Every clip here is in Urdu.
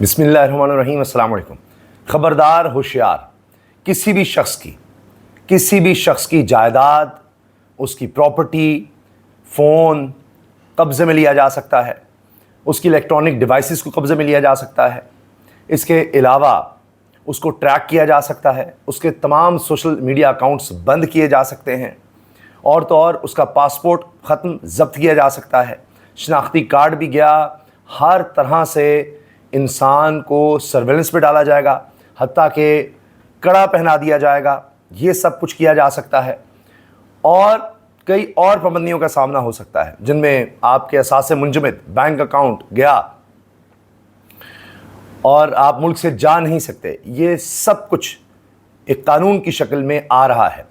بسم اللہ الرحمن الرحیم۔ السلام علیکم۔ خبردار، ہوشیار، کسی بھی شخص کی جائیداد، اس کی پراپرٹی، فون قبضے میں لیا جا سکتا ہے، اس کی الیکٹرانک ڈیوائسز کو قبضے میں لیا جا سکتا ہے، اس کے علاوہ اس کو ٹریک کیا جا سکتا ہے، اس کے تمام سوشل میڈیا اکاؤنٹس بند کیے جا سکتے ہیں، اور تو اور اس کا پاسپورٹ ختم ضبط کیا جا سکتا ہے، شناختی کارڈ بھی گیا، ہر طرح سے انسان کو سرویلنس پہ ڈالا جائے گا، حتیٰ کہ کڑا پہنا دیا جائے گا، یہ سب کچھ کیا جا سکتا ہے۔ اور کئی اور پابندیوں کا سامنا ہو سکتا ہے، جن میں آپ کے اثاثے منجمد، بینک اکاؤنٹ گیا اور آپ ملک سے جا نہیں سکتے۔ یہ سب کچھ ایک قانون کی شکل میں آ رہا ہے۔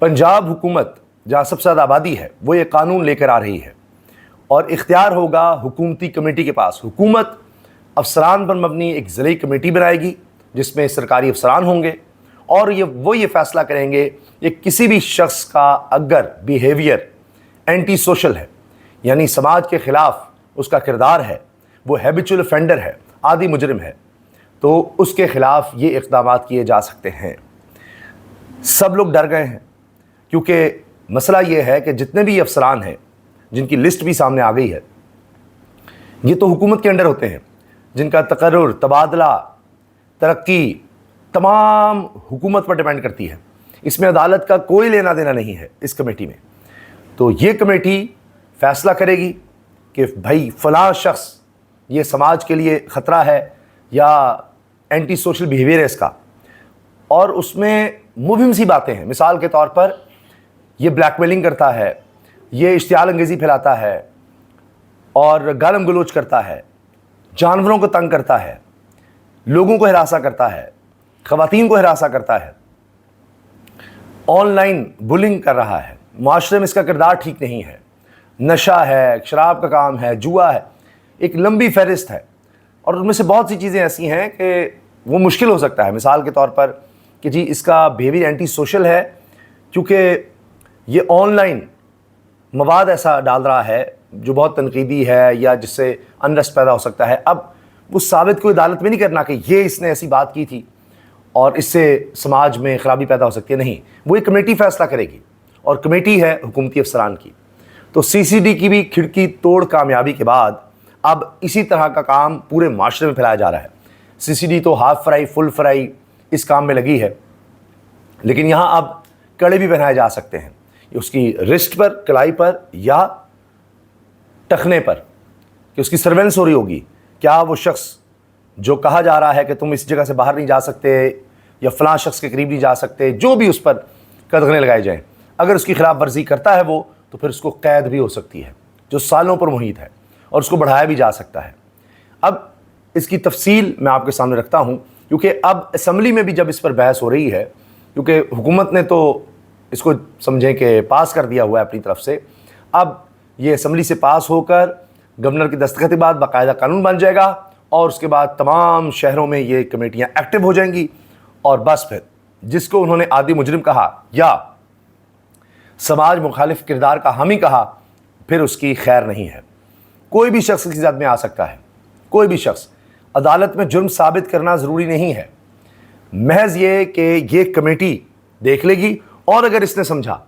پنجاب حکومت جہاں سب سے زیادہ آبادی ہے، وہ یہ قانون لے کر آ رہی ہے، اور اختیار ہوگا حکومتی کمیٹی کے پاس۔ حکومت افسران پر مبنی ایک ضلعی کمیٹی بنائے گی، جس میں سرکاری افسران ہوں گے، اور وہ یہ فیصلہ کریں گے کہ کسی بھی شخص کا اگر بیہیویئر اینٹی سوشل ہے، یعنی سماج کے خلاف اس کا کردار ہے، وہ ہیبیچول افینڈر ہے، عادی مجرم ہے، تو اس کے خلاف یہ اقدامات کیے جا سکتے ہیں۔ سب لوگ ڈر گئے ہیں، کیونکہ مسئلہ یہ ہے کہ جتنے بھی افسران ہیں، جن کی لسٹ بھی سامنے آ گئی ہے، یہ تو حکومت کے انڈر ہوتے ہیں، جن کا تقرر، تبادلہ، ترقی تمام حکومت پر ڈیپینڈ کرتی ہے۔ اس میں عدالت کا کوئی لینا دینا نہیں ہے اس کمیٹی میں۔ تو یہ کمیٹی فیصلہ کرے گی کہ بھائی فلاں شخص یہ سماج کے لیے خطرہ ہے یا اینٹی سوشل بیہیویئر ہے اس کا، اور اس میں مبہم سی باتیں ہیں۔ مثال کے طور پر یہ بلیک میلنگ کرتا ہے، یہ اشتعال انگیزی پھیلاتا ہے، اور گالم گلوچ کرتا ہے، جانوروں کو تنگ کرتا ہے، لوگوں کو ہراساں کرتا ہے، خواتین کو ہراساں کرتا ہے، آن لائن بلنگ کر رہا ہے، معاشرے میں اس کا کردار ٹھیک نہیں ہے، نشہ ہے، شراب کا کام ہے، جوا ہے، ایک لمبی فہرست ہے۔ اور ان میں سے بہت سی چیزیں ایسی ہیں کہ وہ مشکل ہو سکتا ہے۔ مثال کے طور پر کہ جی اس کا بیہیویئر اینٹی سوشل ہے، کیونکہ یہ آن لائن مواد ایسا ڈال رہا ہے جو بہت تنقیدی ہے یا جس سے انرسٹ پیدا ہو سکتا ہے۔ اب وہ ثابت کوئی عدالت میں نہیں کرنا کہ یہ اس نے ایسی بات کی تھی اور اس سے سماج میں خرابی پیدا ہو سکتی ہے، نہیں، وہ ایک کمیٹی فیصلہ کرے گی، اور کمیٹی ہے حکومتی افسران کی۔ تو سی سی ڈی کی بھی کھڑکی توڑ کامیابی کے بعد اب اسی طرح کا کام پورے معاشرے میں پھیلایا جا رہا ہے۔ سی سی ڈی تو ہاف فرائی فل فرائی اس کام میں لگی ہے، لیکن یہاں اب کڑے بھی پہنائے جا سکتے ہیں، اس کی رسٹ پر، کلائی پر یا ٹخنے پر، کہ اس کی سروینس ہو رہی ہوگی۔ کیا وہ شخص جو کہا جا رہا ہے کہ تم اس جگہ سے باہر نہیں جا سکتے یا فلاں شخص کے قریب نہیں جا سکتے، جو بھی اس پر قدغنیں لگائی جائیں، اگر اس کی خلاف ورزی کرتا ہے وہ، تو پھر اس کو قید بھی ہو سکتی ہے جو سالوں پر محیط ہے، اور اس کو بڑھایا بھی جا سکتا ہے۔ اب اس کی تفصیل میں آپ کے سامنے رکھتا ہوں، کیونکہ اب اسمبلی میں بھی جب اس پر بحث ہو رہی ہے، کیونکہ حکومت نے تو اس کو سمجھیں کہ پاس کر دیا ہوا ہے اپنی طرف سے، اب یہ اسمبلی سے پاس ہو کر گورنر کی دستخط کے بعد باقاعدہ قانون بن جائے گا، اور اس کے بعد تمام شہروں میں یہ کمیٹیاں ایکٹیو ہو جائیں گی، اور بس پھر جس کو انہوں نے عادی مجرم کہا یا سماج مخالف کردار کا حامی کہا، پھر اس کی خیر نہیں ہے۔ کوئی بھی شخص کی زد میں آ سکتا ہے، کوئی بھی شخص۔ عدالت میں جرم ثابت کرنا ضروری نہیں ہے، محض یہ کہ یہ کمیٹی دیکھ لے گی، اور اگر اس نے سمجھا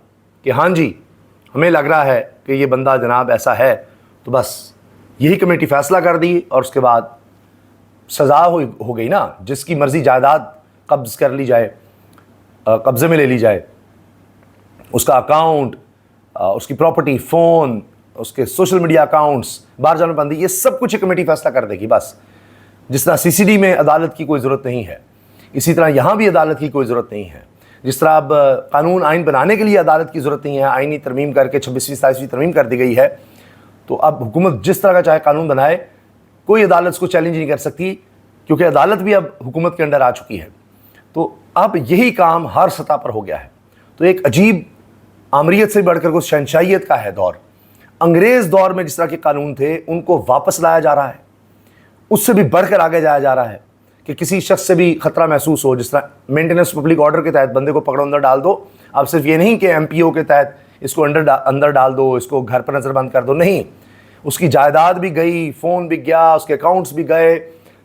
کہ ہاں جی ہمیں لگ رہا ہے کہ یہ بندہ جناب ایسا ہے، تو بس یہی کمیٹی فیصلہ کر دی، اور اس کے بعد سزا ہو گئی نا۔ جس کی مرضی جائیداد قبض کر لی جائے، قبضے میں لے لی جائے، اس کا اکاؤنٹ، اس کی پراپرٹی، فون، اس کے سوشل میڈیا اکاؤنٹس، باہر جانے بندی، یہ سب کچھ ایک کمیٹی فیصلہ کر دے گی بس۔ جس طرح سی سی ڈی میں عدالت کی کوئی ضرورت نہیں ہے، اسی طرح یہاں بھی عدالت کی کوئی ضرورت نہیں ہے۔ جس طرح اب قانون آئین بنانے کے لیے عدالت کی ضرورت نہیں ہے، آئینی ترمیم کر کے 26ویں 27ویں ترمیم کر دی گئی ہے، تو اب حکومت جس طرح کا چاہے قانون بنائے، کوئی عدالت اس کو چیلنج نہیں کر سکتی، کیونکہ عدالت بھی اب حکومت کے انڈر آ چکی ہے۔ تو اب یہی کام ہر سطح پر ہو گیا ہے۔ تو ایک عجیب آمریت سے بڑھ کر کو شہنشاہیت کا ہے دور۔ انگریز دور میں جس طرح کے قانون تھے ان کو واپس لایا جا رہا ہے، اس سے بھی بڑھ کر آگے جایا جا رہا ہے کہ کسی شخص سے بھی خطرہ محسوس ہو، جس طرح مینٹیننس پبلک آرڈر کے تحت بندے کو پکڑو اندر ڈال دو۔ اب صرف یہ نہیں کہ ایم پی او کے تحت اس کو اندر ڈال دو، اس کو گھر پر نظر بند کر دو، نہیں، اس کی جائیداد بھی گئی، فون بھی گیا، اس کے اکاؤنٹس بھی گئے،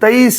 23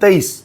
23,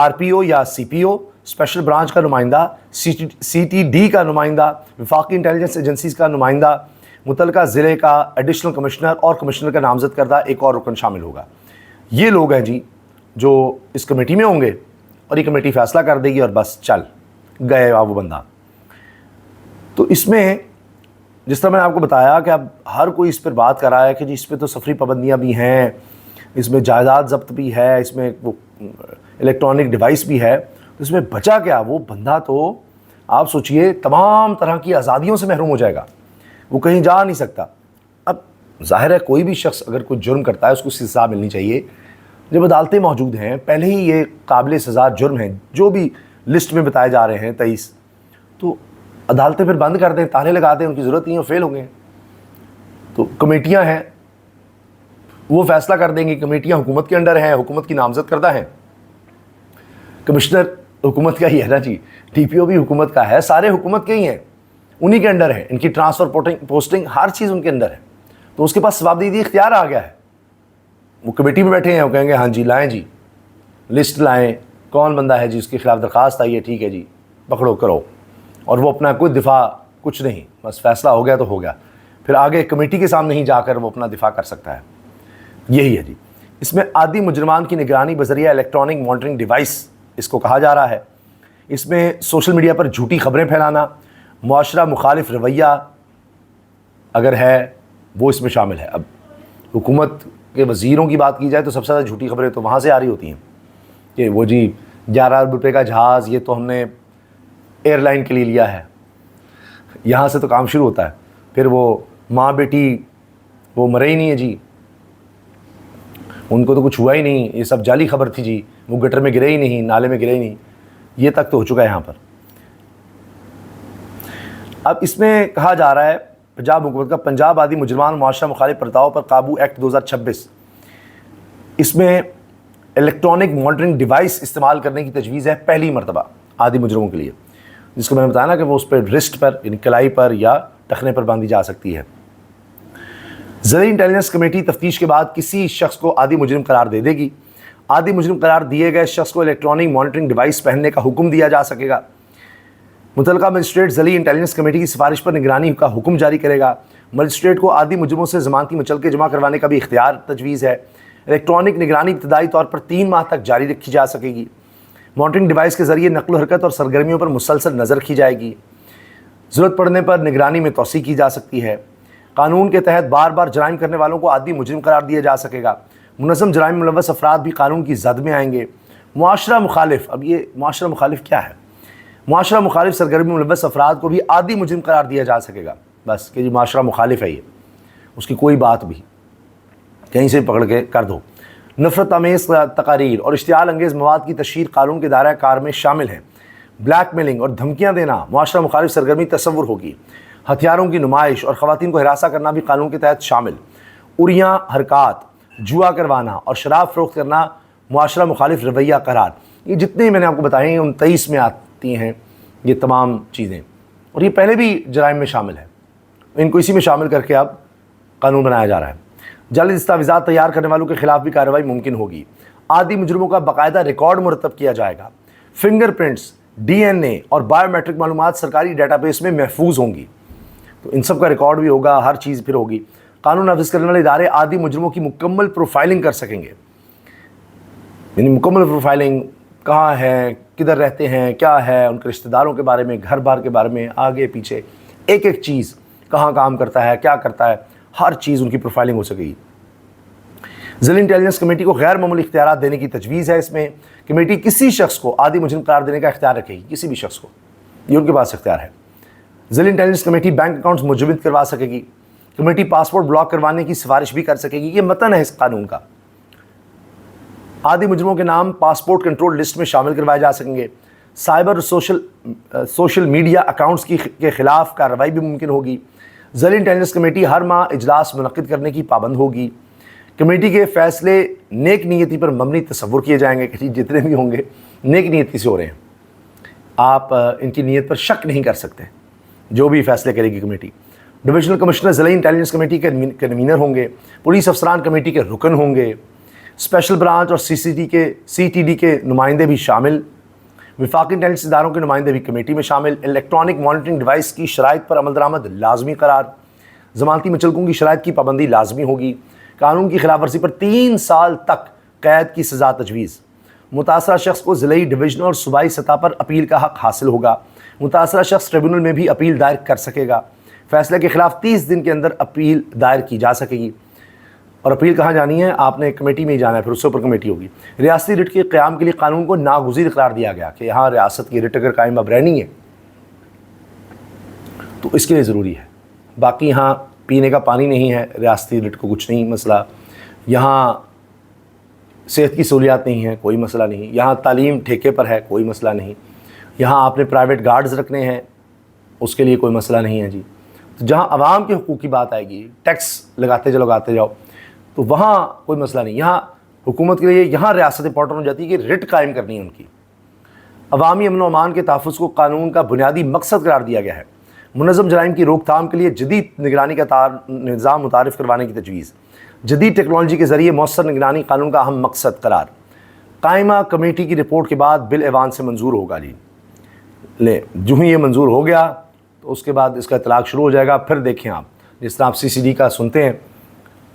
RPO یا CPO اسپیشل برانچ کا نمائندہ، CTD کا نمائندہ، وفاقی انٹیلیجنس ایجنسیز کا نمائندہ، متعلقہ ضلع کا ایڈیشنل کمشنر اور کمشنر کا نامزد کردہ ایک اور رکن شامل ہوگا۔ یہ لوگ ہیں جی جو اس کمیٹی میں ہوں گے، اور یہ کمیٹی فیصلہ کر دے گی اور بس چل گئے وہ بندہ۔ تو اس میں جس طرح میں نے آپ کو بتایا کہ اب ہر کوئی اس پر بات کر رہا ہے کہ جی اس پہ تو سفری پابندیاں بھی ہیں، اس میں جائیداد ضبط بھی ہے، اس میں وہ الیکٹرانک ڈیوائس بھی ہے، تو اس میں بچا کیا؟ وہ بندہ تو آپ سوچئے تمام طرح کی آزادیوں سے محروم ہو جائے گا، وہ کہیں جا نہیں سکتا۔ اب ظاہر ہے کوئی بھی شخص اگر کوئی جرم کرتا ہے اس کو سزا ملنی چاہیے۔ جب عدالتیں موجود ہیں، پہلے ہی یہ قابل سزا جرم ہیں جو بھی لسٹ میں بتائے جا رہے ہیں 23، تو عدالتیں پھر بند کر دیں، تالے لگا دیں، ان کی ضرورت نہیں ہے، فیل ہو گئے۔ تو کمیٹیاں ہیں وہ فیصلہ کر دیں گی، کمیٹیاں حکومت کے انڈر ہیں، حکومت کی نامزد کردہ ہیں، کمشنر حکومت کا ہی ہے نا جی، TPO بھی حکومت کا ہے، سارے حکومت کے ہی ہیں، انہی کے انڈر ہیں، ان کی ٹرانسفر پوسٹنگ ہر چیز ان کے اندر ہے، تو اس کے پاس جوابدہی اختیار آ گیا ہے۔ وہ کمیٹی میں بیٹھے ہیں، وہ کہیں گے ہاں جی لائیں جی لسٹ لائیں، کون بندہ ہے جی اس کے خلاف درخواست آئی ہے، ٹھیک ہے جی پکڑو کرو، اور وہ اپنا کوئی دفاع کچھ نہیں، بس فیصلہ ہو گیا تو ہو گیا، پھر آگے کمیٹی کے سامنے ہی جا کر وہ اپنا دفاع کر سکتا ہے۔ یہی ہے جی۔ اس میں عادی مجرمان کی نگرانی بذریعہ الیکٹرانک مانیٹرنگ ڈیوائس اس کو کہا جا رہا ہے۔ اس میں سوشل میڈیا پر جھوٹی خبریں پھیلانا، معاشرہ مخالف رویہ اگر ہے وہ اس میں شامل ہے۔ اب حکومت کے وزیروں کی بات کی جائے تو سب سے زیادہ جھوٹی خبریں تو وہاں سے آ رہی ہوتی ہیں کہ وہ جی 11 ارب روپے کا جہاز یہ تو ہم نے ایئر لائن کے لیے لیا ہے، یہاں سے تو کام شروع ہوتا ہے، پھر وہ ماں بیٹی وہ مرے ہی نہیں ہے جی، ان کو تو کچھ ہوا ہی نہیں، یہ سب جعلی خبر تھی جی، وہ گٹر میں گرے ہی نہیں، نالے میں گرے ہی نہیں، یہ تک تو ہو چکا ہے یہاں پر۔ اب اس میں کہا جا رہا ہے پنجاب حکومت کا پنجاب عادی مجرمان معاشرہ مخالف برتاؤ پر قابو ایکٹ 2026، اس میں الیکٹرانک مانیٹرنگ ڈیوائس استعمال کرنے کی تجویز ہے پہلی مرتبہ عادی مجرموں کے لیے، جس کو میں نے بتایا نا کہ وہ اس پہ رسٹ پر یعنی کلائی پر یا ٹخنے پر باندھی جا سکتی ہے۔ ضلعی انٹیلیجنس کمیٹی تفتیش کے بعد کسی شخص کو عادی مجرم قرار دے دے گی۔ عادی مجرم قرار دیے گئے شخص کو الیکٹرانک مانیٹرنگ ڈیوائس پہننے کا حکم دیا جا سکے گا۔ متعلقہ مجسٹریٹ ضلعی انٹیلیجنس کمیٹی کی سفارش پر نگرانی کا حکم جاری کرے گا۔ مجسٹریٹ کو عادی مجرموں سے ضمانتی مچلقے جمع کروانے کا بھی اختیار تجویز ہے۔ الیکٹرانک نگرانی ابتدائی طور پر 3 ماہ تک جاری رکھی جا سکے گی۔ مانیٹرنگ ڈیوائس کے ذریعے نقل و حرکت اور سرگرمیوں پر مسلسل نظر رکھی جائے گی۔ ضرورت پڑنے پر نگرانی میں توسیع کی جا سکتی ہے۔ قانون کے تحت بار بار جرائم کرنے والوں کو عادی مجرم قرار دیا جا سکے گا۔ منظم جرائم ملوث افراد بھی قانون کی زد میں آئیں گے۔ معاشرہ مخالف، اب یہ معاشرہ مخالف کیا ہے؟ معاشرہ مخالف سرگرمی ملوث افراد کو بھی عادی مجرم قرار دیا جا سکے گا، بس کہ جی معاشرہ مخالف ہے، یہ اس کی کوئی بات بھی کہیں سے پکڑ کے کر دو۔ نفرت آمیز تقاریر اور اشتعال انگیز مواد کی تشہیر قانون کے دائرہ کار میں شامل ہیں۔ بلیک میلنگ اور دھمکیاں دینا معاشرہ مخالف سرگرمی تصور ہوگی۔ ہتھیاروں کی نمائش اور خواتین کو ہراساں کرنا بھی قانون کے تحت شامل۔ اریاں حرکات، جوا کروانا اور شراب فروخت کرنا معاشرہ مخالف رویہ قرار، یہ جتنے میں نے آپ کو بتائے ہیں 29 میں آتی ہیں یہ تمام چیزیں، اور یہ پہلے بھی جرائم میں شامل ہے، ان کو اسی میں شامل کر کے اب قانون بنایا جا رہا ہے۔ جعلی دستاویزات تیار کرنے والوں کے خلاف بھی کارروائی ممکن ہوگی۔ عادی مجرموں کا باقاعدہ ریکارڈ مرتب کیا جائے گا۔ فنگر پرنٹس، DNA اور بایو میٹرک معلومات سرکاری ڈیٹا بیس میں محفوظ ہوں گی، تو ان سب کا ریکارڈ بھی ہوگا، ہر چیز پھر ہوگی۔ قانون نافذ کرنے والے ادارے عادی مجرموں کی مکمل پروفائلنگ کر سکیں گے، یعنی مکمل پروفائلنگ کہاں ہے، کدھر رہتے ہیں، کیا ہے، ان کے رشتہ داروں کے بارے میں، گھر بار کے بارے میں، آگے پیچھے ایک ایک چیز، کہاں کام کرتا ہے، کیا کرتا ہے، ہر چیز ان کی پروفائلنگ ہو سکے گی۔ ضلعی انٹیلیجنس کمیٹی کو غیر معمولی اختیارات دینے کی تجویز ہے۔ اس میں کمیٹی کسی شخص کو عادی مجرم قرار دینے کا اختیار رکھے گی، کسی بھی شخص کو، یہ ان کے پاس اختیار ہے۔ ضلعی انٹیلیجنس کمیٹی بینک اکاؤنٹس منجمد کروا سکے گی۔ کمیٹی پاسپورٹ بلاک کروانے کی سفارش بھی کر سکے گی، یہ متن ہے اس قانون کا۔ عادی مجرموں کے نام پاسپورٹ کنٹرول لسٹ میں شامل کروائے جا سکیں گے۔ سائبر سوشل میڈیا اکاؤنٹس کے خلاف کارروائی بھی ممکن ہوگی۔ ضلعی انٹیلیجنس کمیٹی ہر ماہ اجلاس منعقد کرنے کی پابند ہوگی۔ کمیٹی کے فیصلے نیک نیتی پر مبنی تصور کیے جائیں گے کہ جتنے بھی ہوں گے نیک نیتی سے ہو رہے ہیں، آپ ان کی نیت پر شک نہیں کر سکتے۔ جو بھی فیصلے کرے گی کمیٹی، ڈویژنل کمشنر ضلعی انٹیلیجنس کمیٹی کے کنوینر ہوں گے، پولیس افسران کمیٹی کے رکن ہوں گے، اسپیشل برانچ اور CTD کے نمائندے بھی شامل، وفاقی انٹیلیجنس اداروں کے نمائندے بھی کمیٹی میں شامل، الیکٹرانک مانیٹرنگ ڈیوائس کی شرائط پر عمل درآمد لازمی قرار، ضمانتی مچلکوں کی شرائط کی پابندی لازمی ہوگی، قانون کی خلاف ورزی پر 3 سال تک قید کی سزا تجویز، متاثرہ شخص کو ضلعی، ڈویژنل اور صوبائی سطح پر اپیل کا حق حاصل ہوگا، متاثرہ شخص ٹریبونل میں بھی اپیل دائر کر سکے گا، فیصلے کے خلاف 30 دن کے اندر اپیل دائر کی جا سکے گی۔ اور اپیل کہاں جانی ہے؟ آپ نے کمیٹی میں ہی جانا ہے، پھر اس سے اوپر کمیٹی ہوگی۔ ریاستی رٹ کے قیام کے لیے قانون کو ناگزیر قرار دیا گیا کہ یہاں ریاست کی رٹ اگر قائم اب رہنی ہے تو اس کے لیے ضروری ہے۔ باقی یہاں پینے کا پانی نہیں ہے، ریاستی رٹ کو کچھ نہیں مسئلہ، یہاں صحت کی سہولیات نہیں ہے، کوئی مسئلہ نہیں، یہاں تعلیم ٹھیکے پر ہے، کوئی مسئلہ نہیں، یہاں آپ نے پرائیویٹ گارڈز رکھنے ہیں، اس کے لیے کوئی مسئلہ نہیں ہے جی۔ تو جہاں عوام کے حقوق کی بات آئے گی، ٹیکس لگاتے جاؤ تو وہاں کوئی مسئلہ نہیں۔ یہاں حکومت کے لیے یہاں ریاست امپورٹنٹ ہو جاتی ہے کہ رٹ قائم کرنی ہے ان کی۔ عوامی امن و امان کے تحفظ کو قانون کا بنیادی مقصد قرار دیا گیا ہے۔ منظم جرائم کی روک تھام کے لیے جدید نگرانی کا نظام متعارف کروانے کی تجویز، جدید ٹیکنالوجی کے ذریعے مؤثر نگرانی قانون کا اہم مقصد قرار۔ قائمہ کمیٹی کی رپورٹ کے بعد بل ایوان سے منظور ہوگا جی۔ جو ہی یہ منظور ہو گیا تو اس کے بعد اس کا اطلاق شروع ہو جائے گا۔ پھر دیکھیں آپ، جس طرح آپ CCD کا سنتے ہیں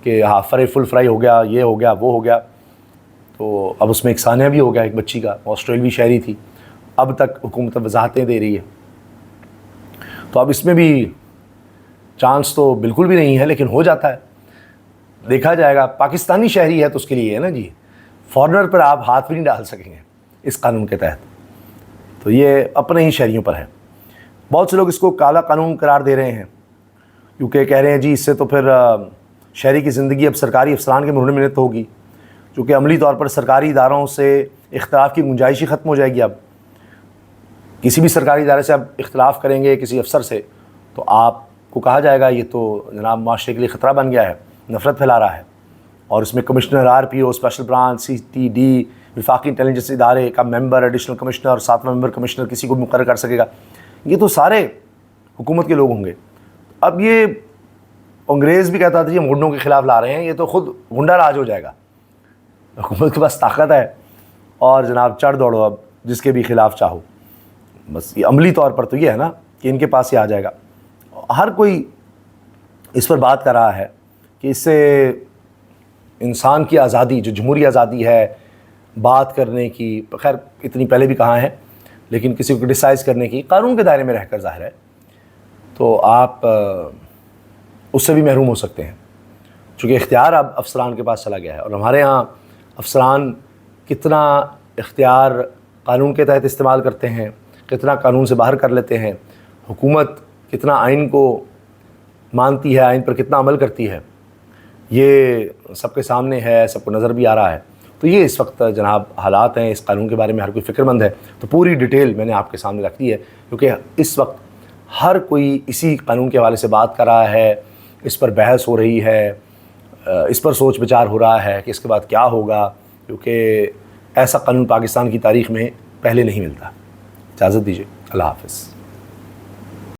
کہ ہاں فل فرائی ہو گیا، یہ ہو گیا، وہ ہو گیا، تو اب اس میں ایک ثانیہ بھی ہو گیا، ایک بچی کا، آسٹریلوی شہری تھی، اب تک حکومت وضاحتیں دے رہی ہے۔ تو اب اس میں بھی چانس تو بالکل بھی نہیں ہے، لیکن ہو جاتا ہے، دیکھا جائے گا۔ پاکستانی شہری ہے تو اس کے لیے ہے نا جی، فارنر پر آپ ہاتھ بھی نہیں ڈال سکیں گے اس قانون کے تحت، تو یہ اپنے ہی شہریوں پر ہے۔ بہت سے لوگ اس کو کالا قانون قرار دے رہے ہیں، کیونکہ کہہ رہے ہیں جی اس سے تو پھر شہری کی زندگی اب سرکاری افسران کے منحط ہوگی، چونکہ عملی طور پر سرکاری اداروں سے اختلاف کی گنجائش ہی ختم ہو جائے گی۔ اب کسی بھی سرکاری ادارے سے آپ اختلاف کریں گے کسی افسر سے تو آپ کو کہا جائے گا یہ تو جناب معاشرے کے لیے خطرہ بن گیا ہے، نفرت پھیلا رہا ہے، اور اس میں commissioner RPO، special branch, CTD، وفاقی انٹیلیجنس ادارے کا ممبر، ایڈیشنل کمشنر اور 7واں ممبر کمشنر کسی کو مقرر کر سکے گا، یہ تو سارے حکومت کے لوگ ہوں گے۔ اب یہ انگریز بھی کہتا تھا یہ مڈنوں کے خلاف لا رہے ہیں، یہ تو خود غنڈہ راج ہو جائے گا۔ حکومت کے پاس طاقت ہے اور جناب چڑھ دوڑو اب جس کے بھی خلاف چاہو، بس یہ عملی طور پر تو یہ ہے نا کہ ان کے پاس ہی آ جائے گا۔ ہر کوئی اس پر بات کر رہا ہے کہ اس سے انسان کی آزادی، جو جمہوری آزادی ہے بات کرنے کی، خیر اتنی پہلے بھی کہاں ہے، لیکن کسی کو کرٹیسائز کرنے کی قانون کے دائرے میں رہ کر ظاہر ہے، تو آپ اس سے بھی محروم ہو سکتے ہیں، چونکہ اختیار اب افسران کے پاس چلا گیا ہے۔ اور ہمارے ہاں افسران کتنا اختیار قانون کے تحت استعمال کرتے ہیں، کتنا قانون سے باہر کر لیتے ہیں، حکومت کتنا آئین کو مانتی ہے، آئین پر کتنا عمل کرتی ہے، یہ سب کے سامنے ہے، سب کو نظر بھی آ رہا ہے۔ تو یہ اس وقت جناب حالات ہیں، اس قانون کے بارے میں ہر کوئی فکر مند ہے، تو پوری ڈیٹیل میں نے آپ کے سامنے رکھ دی ہے، کیونکہ اس وقت ہر کوئی اسی قانون کے حوالے سے بات کر رہا ہے، اس پر بحث ہو رہی ہے، اس پر سوچ بچار ہو رہا ہے کہ اس کے بعد کیا ہوگا، کیونکہ ایسا قانون پاکستان کی تاریخ میں پہلے نہیں ملتا۔ اجازت دیجیے، اللہ حافظ۔